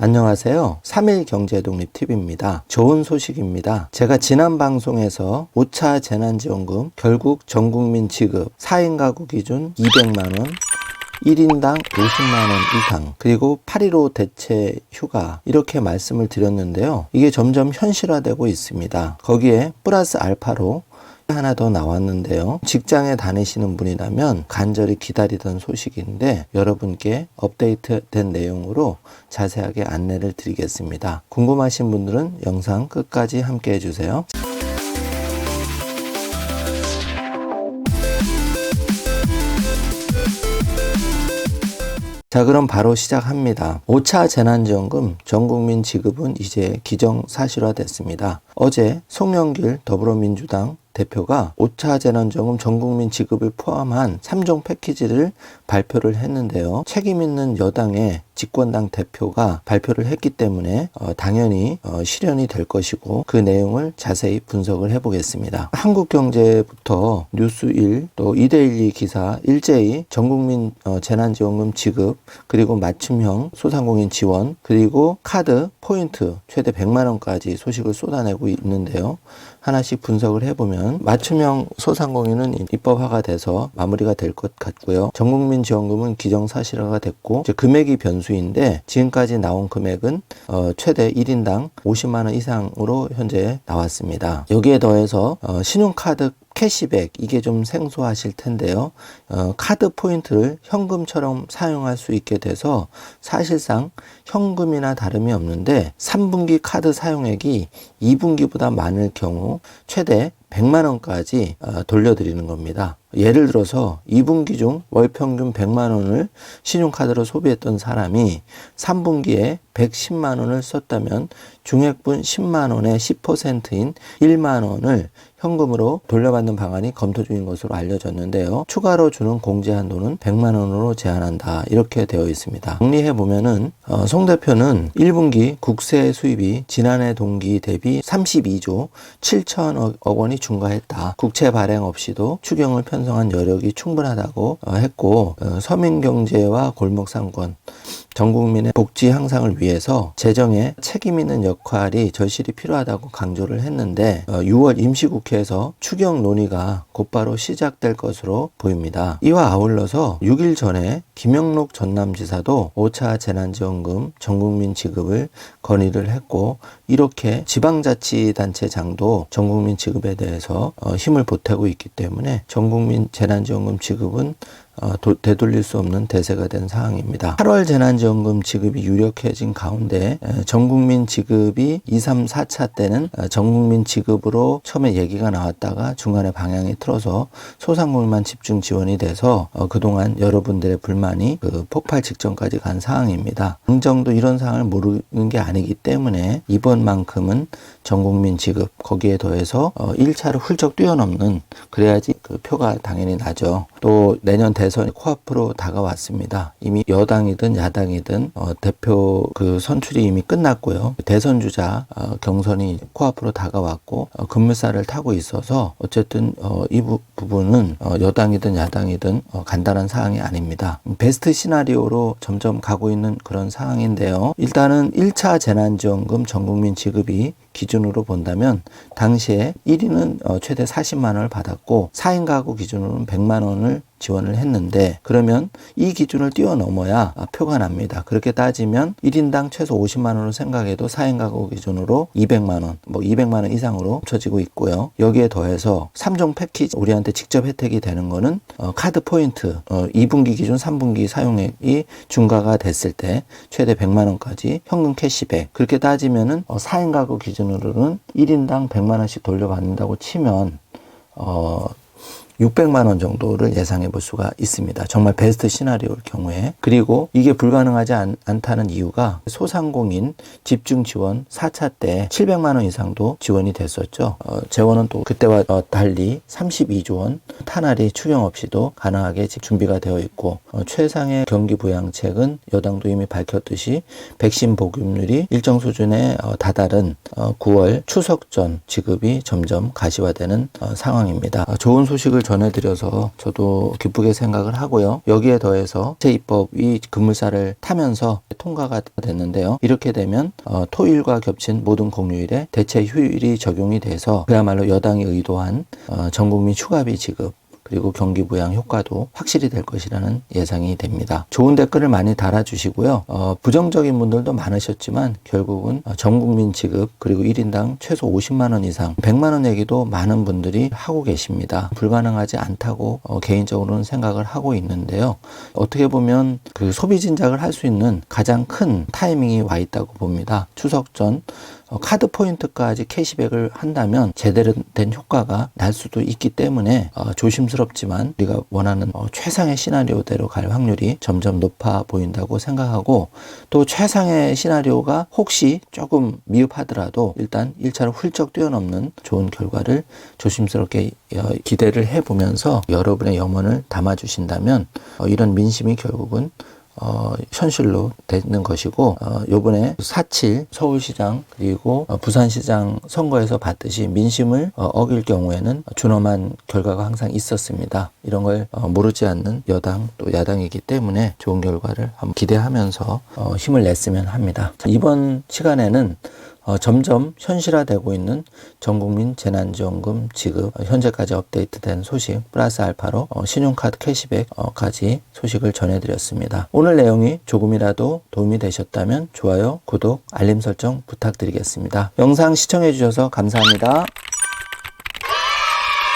안녕하세요. 3일 경제독립TV입니다. 좋은 소식입니다. 제가 지난 방송에서 5차 재난지원금 결국 전국민 지급 4인 가구 기준 200만원 1인당 50만원 이상, 그리고 8.15 대체 휴가, 이렇게 말씀을 드렸는데요. 이게 점점 현실화되고 있습니다. 거기에 플러스 알파로 하나 더 나왔는데요. 직장에 다니시는 분이라면 간절히 기다리던 소식인데 여러분께 업데이트된 내용으로 자세하게 안내를 드리겠습니다. 궁금하신 분들은 영상 끝까지 함께 해주세요. 자, 그럼 바로 시작합니다. 5차 재난지원금 전국민 지급은 이제 기정사실화됐습니다. 어제 송영길 더불어민주당 대표가 5차 재난지원금 전국민 지급을 포함한 3종 패키지를 발표를 했는데요. 책임 있는 여당의 집권당 대표가 발표를 했기 때문에 당연히 실현이 될 것이고, 그 내용을 자세히 분석을 해보겠습니다. 한국경제부터 뉴스1 또 2대12 기사 일제히 전국민 재난지원금 지급, 그리고 맞춤형 소상공인 지원, 그리고 카드 포인트 최대 100만원까지 소식을 쏟아내고 있는데요. 하나씩 분석을 해보면 맞춤형 소상공인은 입법화가 돼서 마무리가 될 것 같고요. 전국민 지원금은 기정사실화가 됐고, 이제 금액이 변수인데 지금까지 나온 금액은 최대 1인당 50만원 이상으로 현재 나왔습니다. 여기에 더해서 신용카드 캐시백, 이게 좀 생소하실 텐데요. 카드 포인트를 현금처럼 사용할 수 있게 돼서 사실상 현금이나 다름이 없는데 3분기 카드 사용액이 2분기보다 많을 경우 최대 100만원까지 돌려드리는 겁니다. 예를 들어서 2분기 중 월 평균 100만원을 신용카드로 소비했던 사람이 3분기에 110만원을 썼다면 중액분 10만원의 10%인 1만원을 현금으로 돌려받는 방안이 검토 중인 것으로 알려졌는데요. 추가로 주는 공제 한도는 100만원으로 제한한다, 이렇게 되어 있습니다. 정리해보면은 송 대표는 1분기 국세 수입이 지난해 동기 대비 32조 7천억 원이 증가했다. 국채 발행 없이도 추경을 편성한 여력이 충분하다고 했고, 서민경제와 골목상권, 전국민의 복지 향상을 위해서 재정에 책임 있는 역할이 절실히 필요하다고 강조를 했는데 6월 임시국회에서 추경 논의가 곧바로 시작될 것으로 보입니다. 이와 아울러서 6일 전에 김영록 전남지사도 5차 재난지원금 전국민 지급을 건의를 했고, 이렇게 지방자치단체장도 전국민 지급에 대해서 힘을 보태고 있기 때문에 전국민 재난지원금 지급은 되돌릴 수 없는 대세가 된 상황입니다. 8월 재난지원금 지급이 유력해진 가운데 전국민 지급이 2, 3, 4차 때는 전국민 지급으로 처음에 얘기가 나왔다가 중간에 방향이 틀어서 소상공인만 집중 지원이 돼서 그동안 여러분들의 불만이 폭발 직전까지 간 상황입니다. 당정도 이런 상황을 모르는 게 아니기 때문에 이번만큼은 전국민 지급, 거기에 더해서 1차를 훌쩍 뛰어넘는, 그래야지 그 표가 당연히 나죠. 또 내년 대선이 코앞으로 다가왔습니다. 이미 여당이든 야당이든 대표 선출이 이미 끝났고요. 대선 주자 경선이 코앞으로 다가왔고 급물살을 타고 있어서 어쨌든 이 부분은 여당이든 야당이든 간단한 사항이 아닙니다. 베스트 시나리오로 점점 가고 있는 그런 상황인데요. 일단은 1차 재난지원금 전국민 지급이 기준으로 본다면 당시에 1위는 최대 40만원을 받았고 4인 가구 기준으로는 100만원을 지원을 했는데, 그러면 이 기준을 뛰어넘어야 표가 납니다. 그렇게 따지면 1인당 최소 50만원을 생각해도 4인 가구 기준으로 200만원, 200만원 이상으로 합쳐지고 있고요. 여기에 더해서 3종 패키지, 우리한테 직접 혜택이 되는 거는 카드 포인트, 2분기 기준 3분기 사용액이 중과가 됐을 때 최대 100만원까지 현금 캐시백, 그렇게 따지면은 4인 가구 기준으로는 1인당 100만원씩 돌려받는다고 치면 600만 원 정도를 예상해 볼 수가 있습니다. 정말 베스트 시나리오일 경우에. 그리고 이게 불가능하지 않다는 이유가 소상공인 집중 지원 4차 때 700만 원 이상도 지원이 됐었죠. 재원은 또 그때와 달리 32조 원 탄알이 추경 없이도 가능하게 준비가 되어 있고, 최상의 경기 부양책은 여당도 이미 밝혔듯이 백신 보급률이 일정 수준에 다다른 9월 추석 전 지급이 점점 가시화되는 상황입니다. 좋은 소식을 전해드려서 저도 기쁘게 생각을 하고요. 여기에 더해서 제 입법이 급물살을 타면서 통과가 됐는데요. 이렇게 되면 토일과 겹친 모든 공휴일에 대체 휴일이 적용이 돼서 그야말로 여당이 의도한 전국민 휴가비 지급 그리고 경기 부양 효과도 확실히 될 것이라는 예상이 됩니다. 좋은 댓글을 많이 달아주시고요. 부정적인 분들도 많으셨지만 결국은 전 국민 지급 그리고 1인당 최소 50만 원 이상 100만 원 얘기도 많은 분들이 하고 계십니다. 불가능하지 않다고 개인적으로는 생각을 하고 있는데요. 어떻게 보면 그 소비 진작을 할 수 있는 가장 큰 타이밍이 와 있다고 봅니다. 추석 전 카드 포인트까지 캐시백을 한다면 제대로 된 효과가 날 수도 있기 때문에 조심스럽지만 우리가 원하는 최상의 시나리오대로 갈 확률이 점점 높아 보인다고 생각하고 또 최상의 시나리오가 혹시 조금 미흡하더라도 일단 1차로 훌쩍 뛰어넘는 좋은 결과를 조심스럽게 기대를 해보면서 여러분의 염원을 담아주신다면 이런 민심이 결국은 현실로 되는 것이고 요번에 4.7 서울시장 그리고 부산시장 선거에서 봤듯이 민심을 어길 경우에는 준엄한 결과가 항상 있었습니다. 이런 걸 모르지 않는 여당 또 야당이기 때문에 좋은 결과를 한번 기대하면서 힘을 냈으면 합니다. 이번 시간에는 점점 현실화되고 있는 전국민 재난지원금 지급 현재까지 업데이트된 소식 플러스 알파로 신용카드 캐시백까지 소식을 전해드렸습니다. 오늘 내용이 조금이라도 도움이 되셨다면 좋아요, 구독, 알림 설정 부탁드리겠습니다. 영상 시청해 주셔서 감사합니다.